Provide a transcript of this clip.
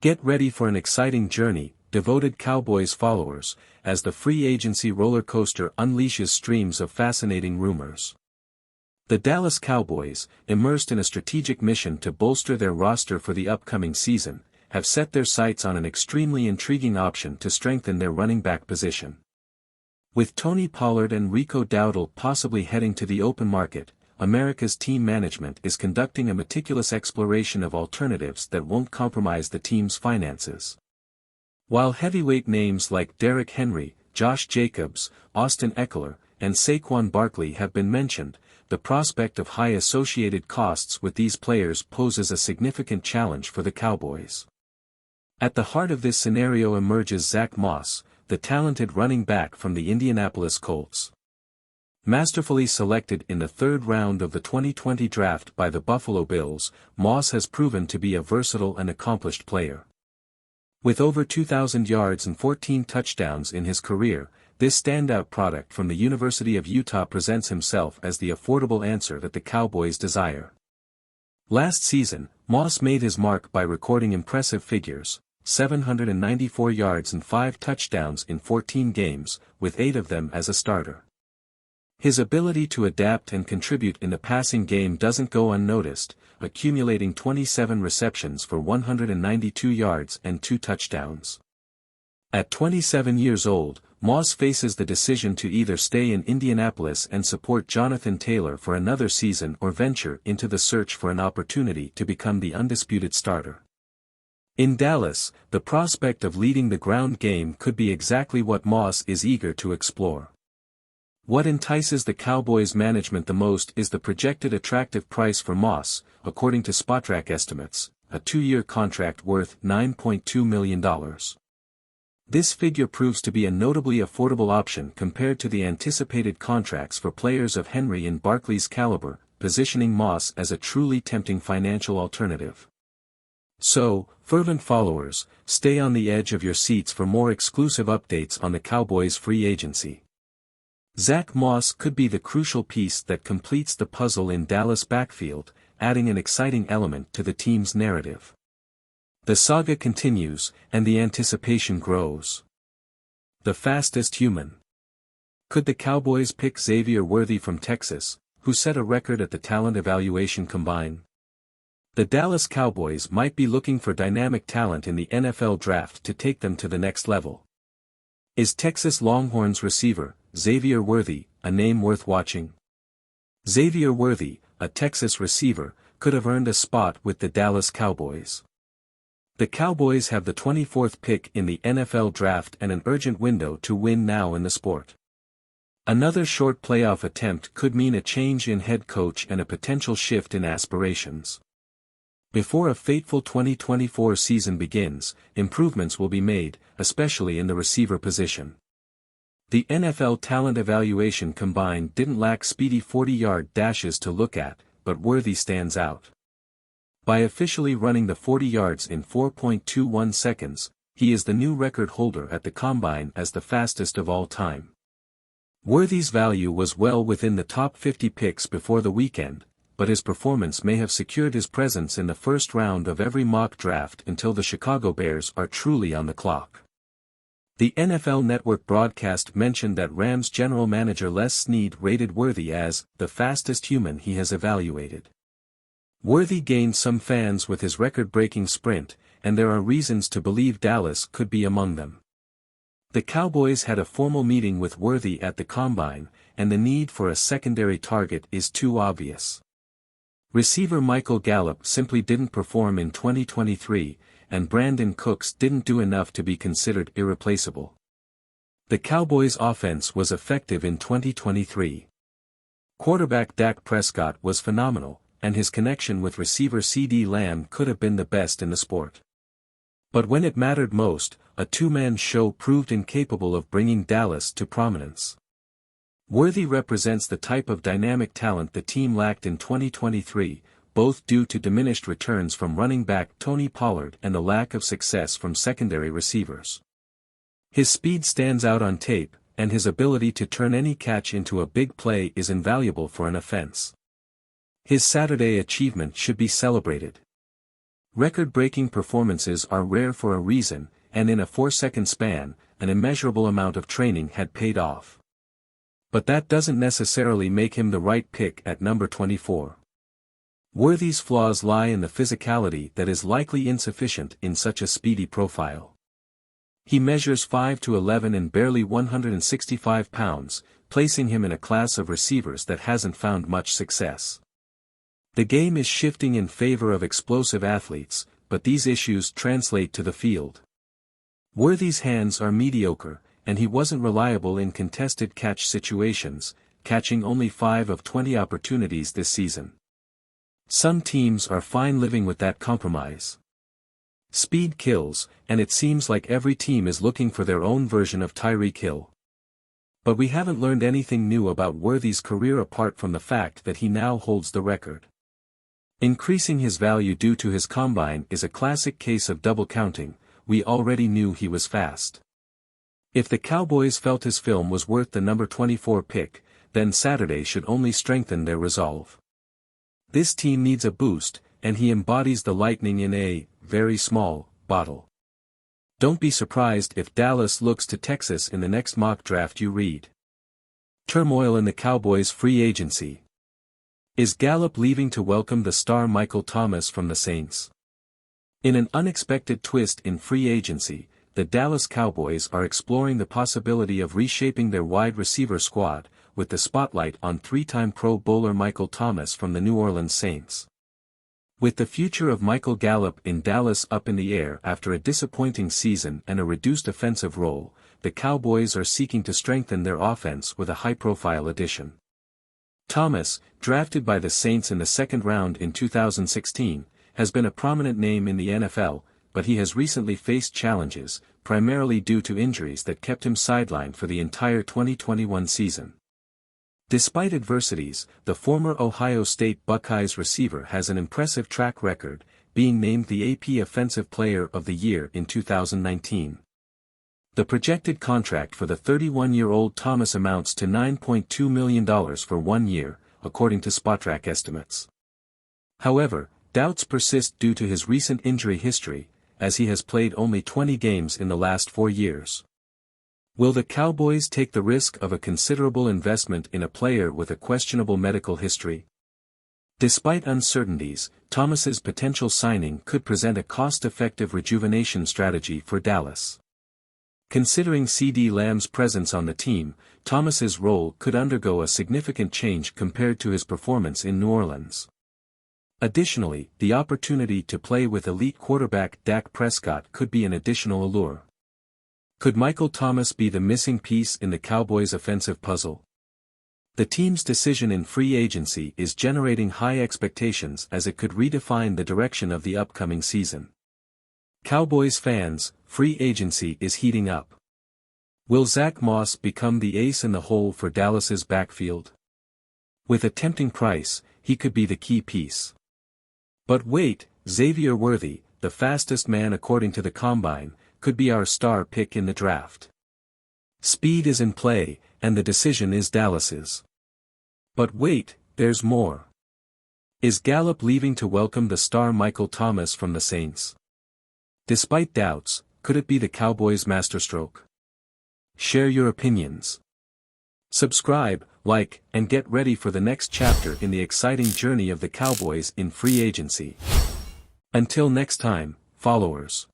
Get ready for an exciting journey, devoted Cowboys followers, as the free agency roller coaster unleashes streams of fascinating rumors. The Dallas Cowboys, immersed in a strategic mission to bolster their roster for the upcoming season, have set their sights on an extremely intriguing option to strengthen their running back position. With Tony Pollard and Rico Dowdle possibly heading to the open market, America's team management is conducting a meticulous exploration of alternatives that won't compromise the team's finances. While heavyweight names like Derrick Henry, Josh Jacobs, Austin Eckler, and Saquon Barkley have been mentioned, the prospect of high associated costs with these players poses a significant challenge for the Cowboys. At the heart of this scenario emerges Zach Moss, the talented running back from the Indianapolis Colts. Masterfully selected in the third round of the 2020 draft by the Buffalo Bills, Moss has proven to be a versatile and accomplished player. With over 2,000 yards and 14 touchdowns in his career, this standout product from the University of Utah presents himself as the affordable answer that the Cowboys desire. Last season, Moss made his mark by recording impressive figures, 794 yards and 5 touchdowns in 14 games, with 8 of them as a starter. His ability to adapt and contribute in the passing game doesn't go unnoticed, accumulating 27 receptions for 192 yards and 2 touchdowns. At 27 years old, Moss faces the decision to either stay in Indianapolis and support Jonathan Taylor for another season or venture into the search for an opportunity to become the undisputed starter. In Dallas, the prospect of leading the ground game could be exactly what Moss is eager to explore. What entices the Cowboys management the most is the projected attractive price for Moss, according to Spotrac estimates, a 2-year contract worth $9.2 million. This figure proves to be a notably affordable option compared to the anticipated contracts for players of Henry and Barkley's caliber, positioning Moss as a truly tempting financial alternative. So, fervent followers, stay on the edge of your seats for more exclusive updates on the Cowboys' free agency. Zach Moss could be the crucial piece that completes the puzzle in Dallas' backfield, adding an exciting element to the team's narrative. The saga continues, and the anticipation grows. The fastest human. Could the Cowboys pick Xavier Worthy from Texas, who set a record at the talent evaluation combine? The Dallas Cowboys might be looking for dynamic talent in the NFL draft to take them to the next level. Is Texas Longhorns receiver, Xavier Worthy, a name worth watching? Xavier Worthy, a Texas receiver, could have earned a spot with the Dallas Cowboys. The Cowboys have the 24th pick in the NFL draft and an urgent window to win now in the sport. Another short playoff attempt could mean a change in head coach and a potential shift in aspirations. Before a fateful 2024 season begins, improvements will be made, especially in the receiver position. The NFL Talent Evaluation Combine didn't lack speedy 40-yard dashes to look at, but Worthy stands out. By officially running the 40 yards in 4.21 seconds, he is the new record holder at the Combine as the fastest of all time. Worthy's value was well within the top 50 picks before the weekend, but his performance may have secured his presence in the first round of every mock draft until the Chicago Bears are truly on the clock. The NFL Network broadcast mentioned that Rams general manager Les Snead rated Worthy as the fastest human he has evaluated. Worthy gained some fans with his record-breaking sprint, and there are reasons to believe Dallas could be among them. The Cowboys had a formal meeting with Worthy at the Combine, and the need for a secondary target is too obvious. Receiver Michael Gallup simply didn't perform in 2023, and Brandon Cooks didn't do enough to be considered irreplaceable. The Cowboys' offense was effective in 2023. Quarterback Dak Prescott was phenomenal, and his connection with receiver CeeDee Lamb could have been the best in the sport. But when it mattered most, a two-man show proved incapable of bringing Dallas to prominence. Worthy represents the type of dynamic talent the team lacked in 2023, both due to diminished returns from running back Tony Pollard and the lack of success from secondary receivers. His speed stands out on tape, and his ability to turn any catch into a big play is invaluable for an offense. His Saturday achievement should be celebrated. Record-breaking performances are rare for a reason, and in a 4-second span, an immeasurable amount of training had paid off. But that doesn't necessarily make him the right pick at number 24. Worthy's flaws lie in the physicality that is likely insufficient in such a speedy profile. He measures 5'11" and barely 165 pounds, placing him in a class of receivers that hasn't found much success. The game is shifting in favor of explosive athletes, but these issues translate to the field. Worthy's hands are mediocre, and he wasn't reliable in contested catch situations, catching only 5 of 20 opportunities this season. Some teams are fine living with that compromise. Speed kills, and it seems like every team is looking for their own version of Tyreek Hill. But we haven't learned anything new about Worthy's career apart from the fact that he now holds the record. Increasing his value due to his combine is a classic case of double counting. We already knew he was fast. If the Cowboys felt his film was worth the number 24 pick, then Saturday should only strengthen their resolve. This team needs a boost, and he embodies the lightning in a very small bottle. Don't be surprised if Dallas looks to Texas in the next mock draft you read. Turmoil in the Cowboys' free agency. Is Gallup leaving to welcome the star Michael Thomas from the Saints? In an unexpected twist in free agency, the Dallas Cowboys are exploring the possibility of reshaping their wide receiver squad, with the spotlight on 3-time Pro Bowler Michael Thomas from the New Orleans Saints. With the future of Michael Gallup in Dallas up in the air after a disappointing season and a reduced offensive role, the Cowboys are seeking to strengthen their offense with a high-profile addition. Thomas, drafted by the Saints in the second round in 2016, has been a prominent name in the NFL, but he has recently faced challenges, primarily due to injuries that kept him sidelined for the entire 2021 season. Despite adversities, the former Ohio State Buckeyes receiver has an impressive track record, being named the AP Offensive Player of the Year in 2019. The projected contract for the 31-year-old Thomas amounts to $9.2 million for 1 year, according to Spotrac estimates. However, doubts persist due to his recent injury history, as he has played only 20 games in the last 4 years. Will the Cowboys take the risk of a considerable investment in a player with a questionable medical history? Despite uncertainties, Thomas's potential signing could present a cost-effective rejuvenation strategy for Dallas. Considering CeeDee Lamb's presence on the team, Thomas's role could undergo a significant change compared to his performance in New Orleans. Additionally, the opportunity to play with elite quarterback Dak Prescott could be an additional allure. Could Michael Thomas be the missing piece in the Cowboys' offensive puzzle? The team's decision in free agency is generating high expectations as it could redefine the direction of the upcoming season. Cowboys fans, free agency is heating up. Will Zach Moss become the ace in the hole for Dallas's backfield? With a tempting price, he could be the key piece. But wait, Xavier Worthy, the fastest man according to the Combine, could be our star pick in the draft. Speed is in play, and the decision is Dallas's. But wait, there's more. Is Gallup leaving to welcome the star Michael Thomas from the Saints? Despite doubts, could it be the Cowboys' masterstroke? Share your opinions. Subscribe, like, and get ready for the next chapter in the exciting journey of the Cowboys in free agency. Until next time, followers.